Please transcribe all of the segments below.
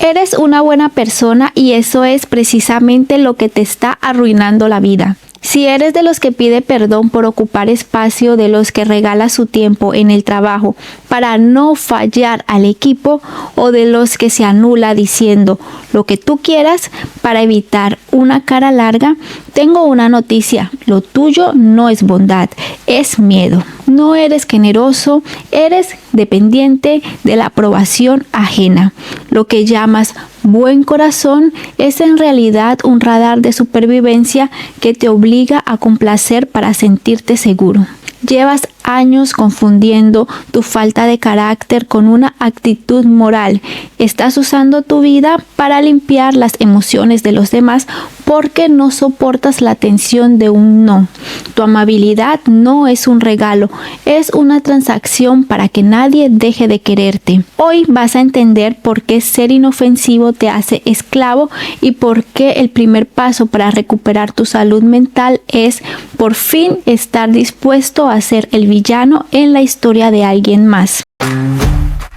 Eres una buena persona y eso es precisamente lo que te está arruinando la vida. Si eres de los que pide perdón por ocupar espacio, de los que regala su tiempo en el trabajo para no fallar al equipo, o de los que se anula diciendo lo que tú quieras para evitar una cara larga, tengo una noticia: lo tuyo no es bondad, es miedo. No eres generoso, eres dependiente de la aprobación ajena. Lo que llamas buen corazón es en realidad un radar de supervivencia que te obliga a complacer para sentirte seguro. Llevas años confundiendo tu falta de carácter con una actitud moral. Estás usando tu vida para limpiar las emociones de los demás porque no soportas la tensión de un no. Tu amabilidad no es un regalo, es una transacción para que nadie deje de quererte. Hoy vas a entender por qué ser inofensivo te hace esclavo y por qué el primer paso para recuperar tu salud mental es por fin estar dispuesto a ser el villano en la historia de alguien más.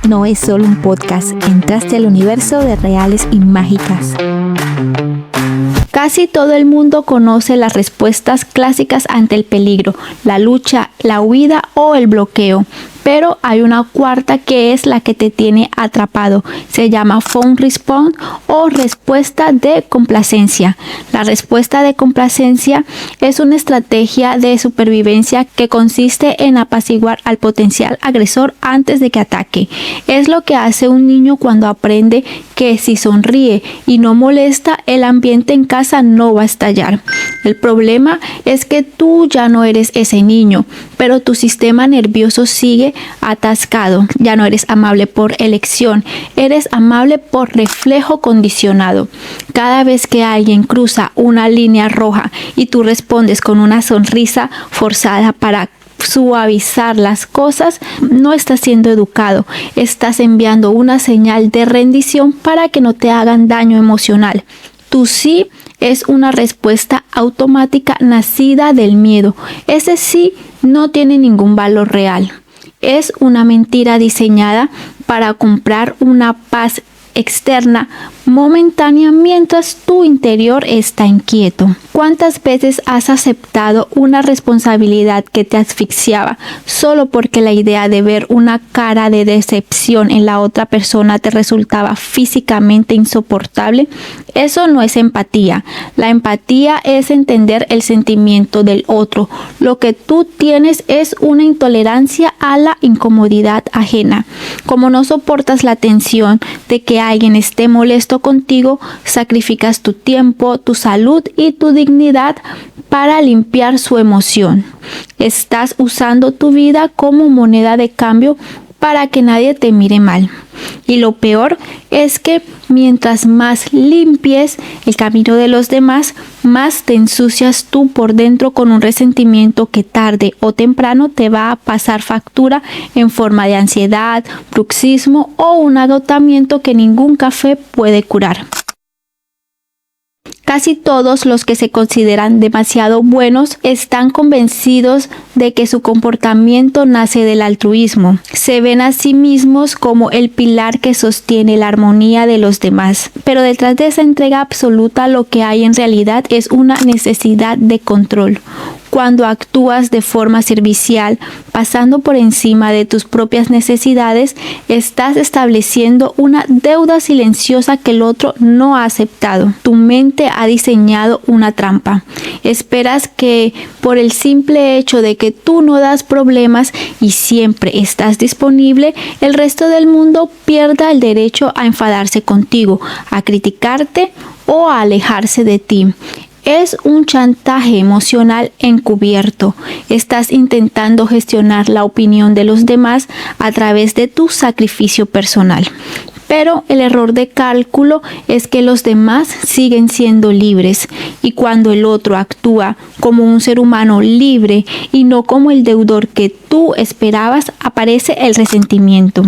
No es solo un podcast, entraste al universo de reales y mágicas. Casi todo el mundo conoce las respuestas clásicas ante el peligro: la lucha, la huida o el bloqueo. Pero hay una cuarta que es la que te tiene atrapado. Se llama fawn response o respuesta de complacencia. La respuesta de complacencia es una estrategia de supervivencia que consiste en apaciguar al potencial agresor antes de que ataque. Es lo que hace un niño cuando aprende que si sonríe y no molesta, el ambiente en casa no va a estallar. El problema es que tú ya no eres ese niño, pero tu sistema nervioso sigue atascado. Ya no eres amable por elección, eres amable por reflejo condicionado. Cada vez que alguien cruza una línea roja y tú respondes con una sonrisa forzada para suavizar las cosas, no estás siendo educado, estás enviando una señal de rendición para que no te hagan daño emocional. Tu sí es una respuesta automática nacida del miedo. Ese sí no tiene ningún valor real. Es una mentira diseñada para comprar una paz externa momentánea mientras tu interior está inquieto. ¿Cuántas veces has aceptado una responsabilidad que te asfixiaba solo porque la idea de ver una cara de decepción en la otra persona te resultaba físicamente insoportable? Eso no es empatía. La empatía es entender el sentimiento del otro. Lo que tú tienes es una intolerancia a la incomodidad ajena. Como no soportas la tensión de que alguien esté molesto contigo, sacrificas tu tiempo, tu salud y tu dignidad para limpiar su emoción. Estás usando tu vida como moneda de cambio para que nadie te mire mal. Y lo peor es que mientras más limpies el camino de los demás, más te ensucias tú por dentro con un resentimiento que tarde o temprano te va a pasar factura en forma de ansiedad, bruxismo o un agotamiento que ningún café puede curar. Casi todos los que se consideran demasiado buenos están convencidos de que su comportamiento nace del altruismo. Se ven a sí mismos como el pilar que sostiene la armonía de los demás. Pero detrás de esa entrega absoluta lo que hay en realidad es una necesidad de control. Cuando actúas de forma servicial, pasando por encima de tus propias necesidades, estás estableciendo una deuda silenciosa que el otro no ha aceptado. Tu mente ha diseñado una trampa. Esperas que por el simple hecho de que tú no das problemas y siempre estás disponible, el resto del mundo pierda el derecho a enfadarse contigo, a criticarte o a alejarse de ti. Es un chantaje emocional encubierto. Estás intentando gestionar la opinión de los demás a través de tu sacrificio personal. Pero el error de cálculo es que los demás siguen siendo libres, y cuando el otro actúa como un ser humano libre y no como el deudor que tú esperabas, aparece el resentimiento.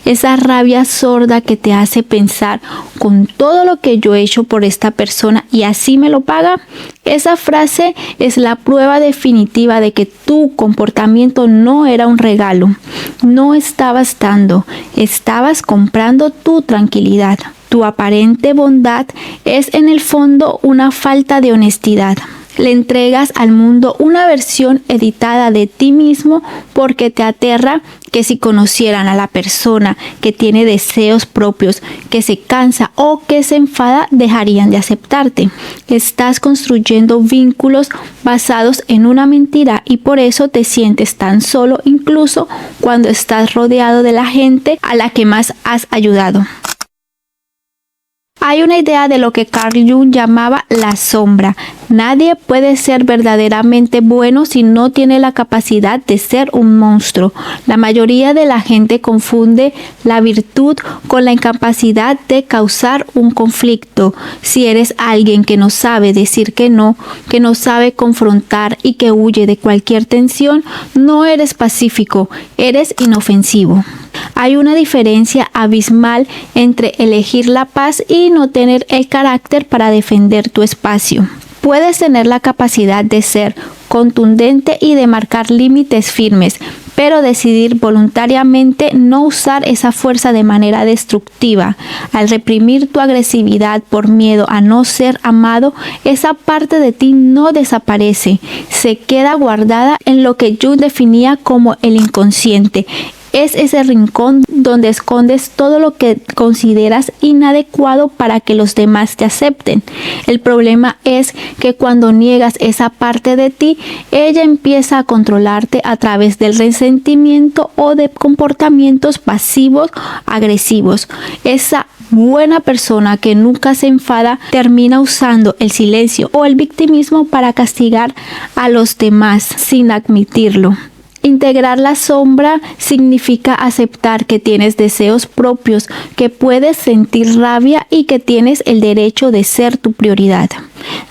Esa rabia sorda que te hace pensar: con todo lo que yo he hecho por esta persona y así me lo paga. Esa frase es la prueba definitiva de que tu comportamiento no era un regalo. No estabas dando, estabas comprando tu tranquilidad. Tu aparente bondad es en el fondo una falta de honestidad. Le entregas al mundo una versión editada de ti mismo porque te aterra que si conocieran a la persona que tiene deseos propios, que se cansa o que se enfada, dejarían de aceptarte. Estás construyendo vínculos basados en una mentira y por eso te sientes tan solo incluso cuando estás rodeado de la gente a la que más has ayudado. Hay una idea de lo que Carl Jung llamaba la sombra. Nadie puede ser verdaderamente bueno si no tiene la capacidad de ser un monstruo. La mayoría de la gente confunde la virtud con la incapacidad de causar un conflicto. Si eres alguien que no sabe decir que no sabe confrontar y que huye de cualquier tensión, no eres pacífico, eres inofensivo. Hay una diferencia abismal entre elegir la paz y no tener el carácter para defender tu espacio. Puedes tener la capacidad de ser contundente y de marcar límites firmes, pero decidir voluntariamente no usar esa fuerza de manera destructiva. Al reprimir tu agresividad por miedo a no ser amado, esa parte de ti no desaparece, se queda guardada en lo que Jung definía como el inconsciente. Es ese rincón donde escondes todo lo que consideras inadecuado para que los demás te acepten. El problema es que cuando niegas esa parte de ti, ella empieza a controlarte a través del resentimiento o de comportamientos pasivos, agresivos. Esa buena persona que nunca se enfada termina usando el silencio o el victimismo para castigar a los demás sin admitirlo. Integrar la sombra significa aceptar que tienes deseos propios, que puedes sentir rabia y que tienes el derecho de ser tu prioridad.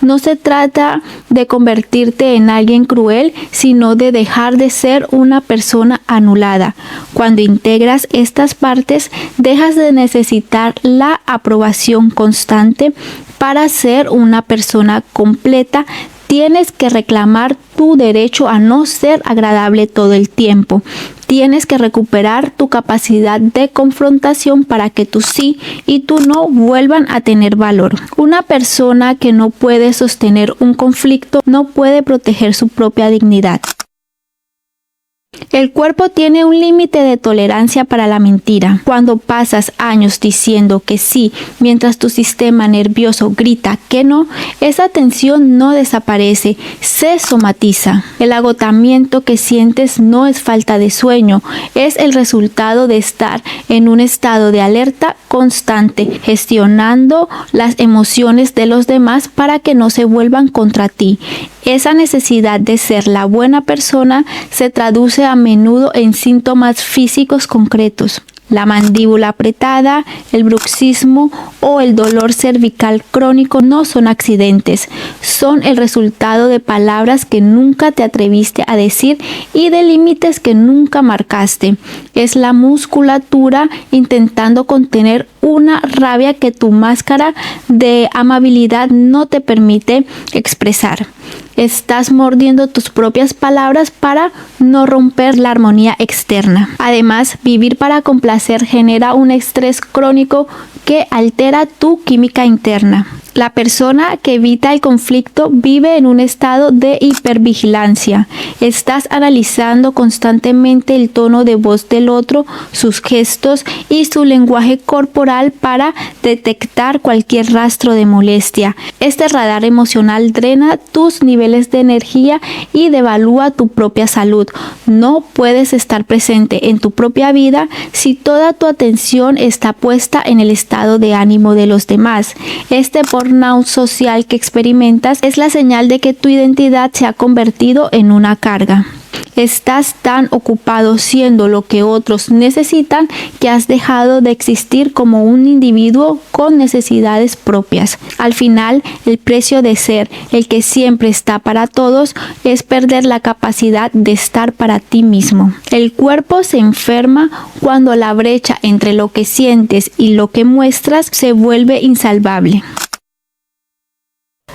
No se trata de convertirte en alguien cruel, sino de dejar de ser una persona anulada. Cuando integras estas partes, dejas de necesitar la aprobación constante para ser una persona completa. Tienes que reclamar tu derecho a no ser agradable todo el tiempo. Tienes que recuperar tu capacidad de confrontación para que tu sí y tu no vuelvan a tener valor. Una persona que no puede sostener un conflicto no puede proteger su propia dignidad. El cuerpo tiene un límite de tolerancia para la mentira. Cuando pasas años diciendo que sí, mientras tu sistema nervioso grita que no, esa tensión no desaparece, se somatiza. El agotamiento que sientes no es falta de sueño, es el resultado de estar en un estado de alerta constante, gestionando las emociones de los demás para que no se vuelvan contra ti. Esa necesidad de ser la buena persona se traduce a menudo en síntomas físicos concretos. La mandíbula apretada, el bruxismo o el dolor cervical crónico no son accidentes, son el resultado de palabras que nunca te atreviste a decir y de límites que nunca marcaste. Es la musculatura intentando contener una rabia que tu máscara de amabilidad no te permite expresar. Estás mordiendo tus propias palabras para no romper la armonía externa. Además, vivir para complacer genera un estrés crónico que altera tu química interna. La persona que evita el conflicto vive en un estado de hipervigilancia. Estás analizando constantemente el tono de voz del otro, sus gestos y su lenguaje corporal para detectar cualquier rastro de molestia. Este radar emocional drena tus niveles de energía y devalúa tu propia salud. No puedes estar presente en tu propia vida si toda tu atención está puesta en el estado de ánimo de los demás. Este burnout social que experimentas es la señal de que tu identidad se ha convertido en una carga. Estás tan ocupado siendo lo que otros necesitan que has dejado de existir como un individuo con necesidades propias. Al final, el precio de ser el que siempre está para todos es perder la capacidad de estar para ti mismo. El cuerpo se enferma cuando la brecha entre lo que sientes y lo que muestras se vuelve insalvable.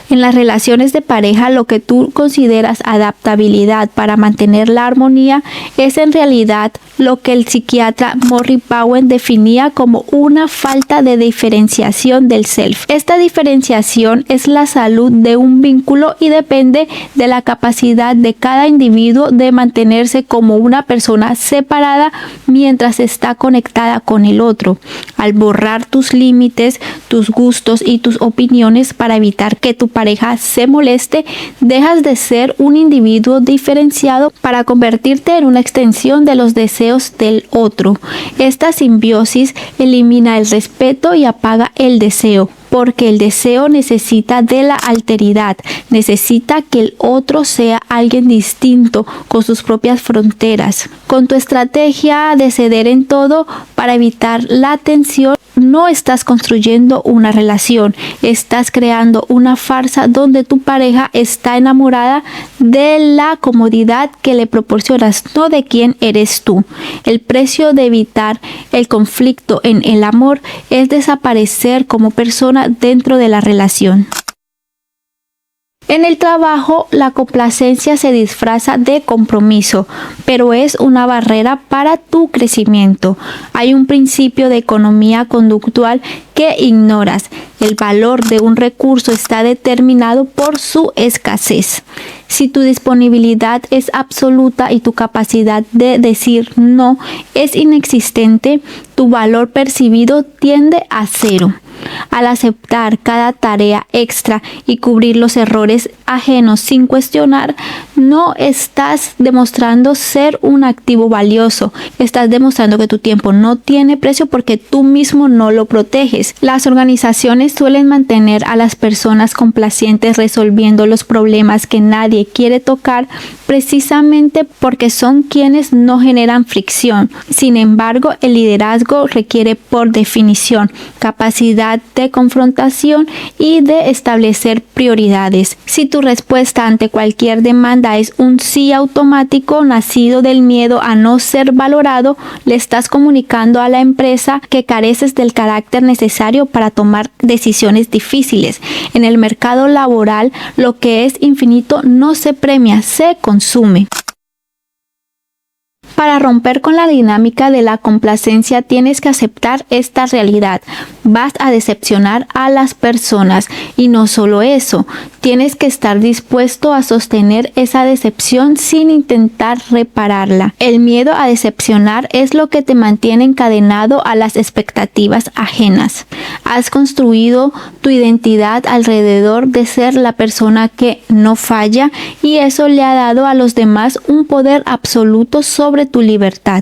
En las relaciones de pareja, lo que tú consideras adaptabilidad para mantener la armonía es en realidad lo que el psiquiatra Murray Bowen definía como una falta de diferenciación del self. Esta diferenciación es la salud de un vínculo y depende de la capacidad de cada individuo de mantenerse como una persona separada mientras está conectada con el otro. Al borrar tus límites, tus gustos y tus opiniones para evitar que tu pareja se moleste, dejas de ser un individuo diferenciado para convertirte en una extensión de los deseos del otro. Esta simbiosis elimina el respeto y apaga el deseo, porque el deseo necesita de la alteridad, necesita que el otro sea alguien distinto, con sus propias fronteras. Con tu estrategia de ceder en todo para evitar la tensión, no estás construyendo una relación, estás creando una farsa donde tu pareja está enamorada de la comodidad que le proporcionas, no de quién eres tú. El precio de evitar el conflicto en el amor es desaparecer como persona dentro de la relación. En el trabajo, la complacencia se disfraza de compromiso, pero es una barrera para tu crecimiento. Hay un principio de economía conductual que ignoras. El valor de un recurso está determinado por su escasez. Si tu disponibilidad es absoluta y tu capacidad de decir no es inexistente, tu valor percibido tiende a cero. Al aceptar cada tarea extra y cubrir los errores ajenos sin cuestionar, no estás demostrando ser un activo valioso. Estás demostrando que tu tiempo no tiene precio porque tú mismo no lo proteges. Las organizaciones suelen mantener a las personas complacientes resolviendo los problemas que nadie quiere tocar precisamente porque son quienes no generan fricción. Sin embargo, el liderazgo requiere por definición capacidad de confrontación y de establecer prioridades. Si tu respuesta ante cualquier demanda es un sí automático nacido del miedo a no ser valorado, le estás comunicando a la empresa que careces del carácter necesario para tomar decisiones difíciles. En el mercado laboral, lo que es infinito no se premia, se consume. Para romper con la dinámica de la complacencia tienes que aceptar esta realidad. Vas a decepcionar a las personas y no solo eso, tienes que estar dispuesto a sostener esa decepción sin intentar repararla. El miedo a decepcionar es lo que te mantiene encadenado a las expectativas ajenas. Has construido tu identidad alrededor de ser la persona que no falla y eso le ha dado a los demás un poder absoluto sobre tu libertad.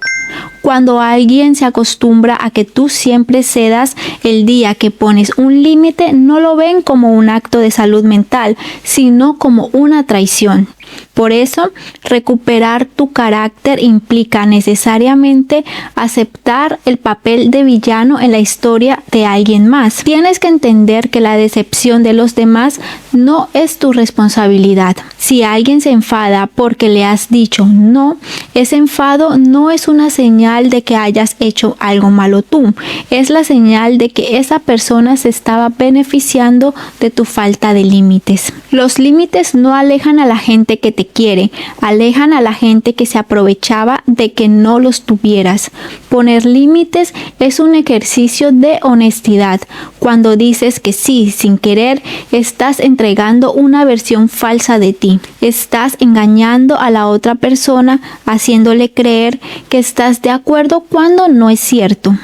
Cuando alguien se acostumbra a que tú siempre cedas, el día que pones un límite no lo ven como un acto de salud mental, sino como una traición. Por eso, recuperar tu carácter implica necesariamente aceptar el papel de villano en la historia de alguien más. Tienes que entender que la decepción de los demás no es tu responsabilidad. Si alguien se enfada porque le has dicho no, ese enfado no es una señal de que hayas hecho algo malo tú. Es la señal de que esa persona se estaba beneficiando de tu falta de límites. Los límites no alejan a la gente que te quiere, alejan a la gente que se aprovechaba de que no los tuvieras. Poner límites es un ejercicio de honestidad. Cuando dices que sí sin querer, estás entregando una versión falsa de ti. Estás engañando a la otra persona, haciéndole creer que estás de acuerdo cuando no es cierto.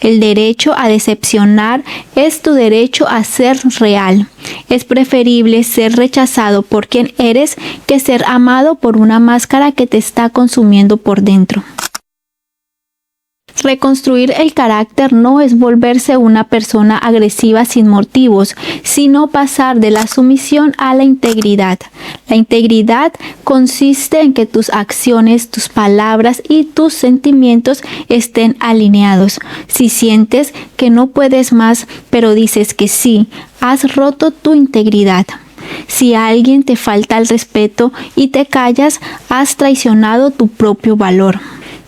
El derecho a decepcionar es tu derecho a ser real. Es preferible ser rechazado por quien eres que ser amado por una máscara que te está consumiendo por dentro. Reconstruir el carácter no es volverse una persona agresiva sin motivos, sino pasar de la sumisión a la integridad. La integridad consiste en que tus acciones, tus palabras y tus sentimientos estén alineados. Si sientes que no puedes más, pero dices que sí, has roto tu integridad. Si a alguien te falta el respeto y te callas, has traicionado tu propio valor.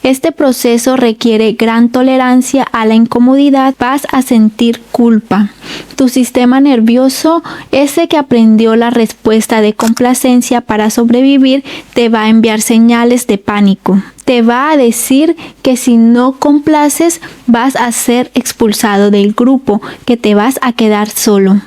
Este proceso requiere gran tolerancia a la incomodidad. Vas a sentir culpa. Tu sistema nervioso, ese que aprendió la respuesta de complacencia para sobrevivir, te va a enviar señales de pánico. Te va a decir que si no complaces vas a ser expulsado del grupo, que te vas a quedar solo.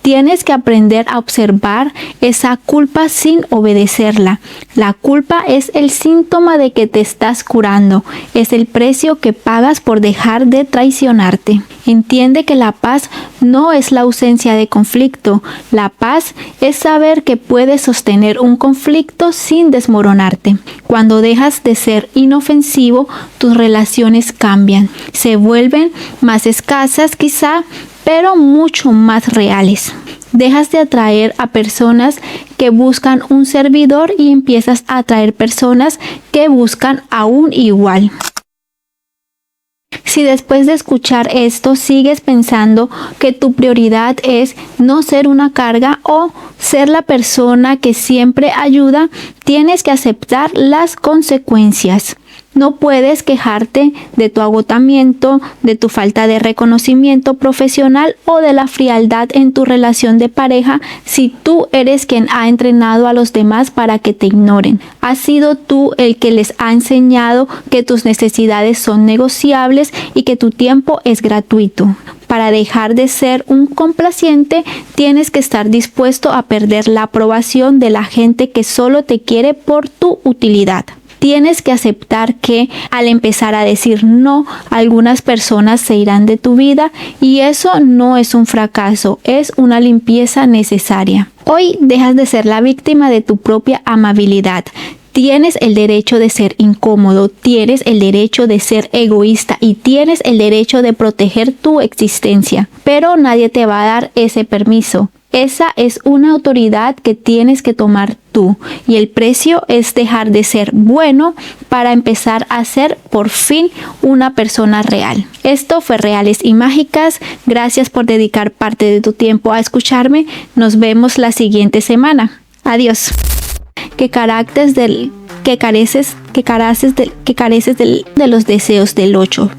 Tienes que aprender a observar esa culpa sin obedecerla. La culpa es el síntoma de que te estás curando. Es el precio que pagas por dejar de traicionarte. Entiende que la paz no es la ausencia de conflicto. La paz es saber que puedes sostener un conflicto sin desmoronarte. Cuando dejas de ser inofensivo, tus relaciones cambian. Se vuelven más escasas quizá, pero mucho más reales. Dejas de atraer a personas que buscan un servidor y empiezas a atraer personas que buscan a un igual. Si después de escuchar esto sigues pensando que tu prioridad es no ser una carga o ser la persona que siempre ayuda, tienes que aceptar las consecuencias. No puedes quejarte de tu agotamiento, de tu falta de reconocimiento profesional o de la frialdad en tu relación de pareja si tú eres quien ha entrenado a los demás para que te ignoren. Has sido tú el que les ha enseñado que tus necesidades son negociables y que tu tiempo es gratuito. Para dejar de ser un complaciente, tienes que estar dispuesto a perder la aprobación de la gente que solo te quiere por tu utilidad. Tienes que aceptar que al empezar a decir no, algunas personas se irán de tu vida y eso no es un fracaso, es una limpieza necesaria. Hoy dejas de ser la víctima de tu propia amabilidad. Tienes el derecho de ser incómodo, tienes el derecho de ser egoísta y tienes el derecho de proteger tu existencia, pero nadie te va a dar ese permiso. Esa es una autoridad que tienes que tomar tú y el precio es dejar de ser bueno para empezar a ser por fin una persona real. Esto fue Reales y Mágicas. Gracias por dedicar parte de tu tiempo a escucharme. Nos vemos la siguiente semana. Adiós. ¿Qué careces de los deseos del otro?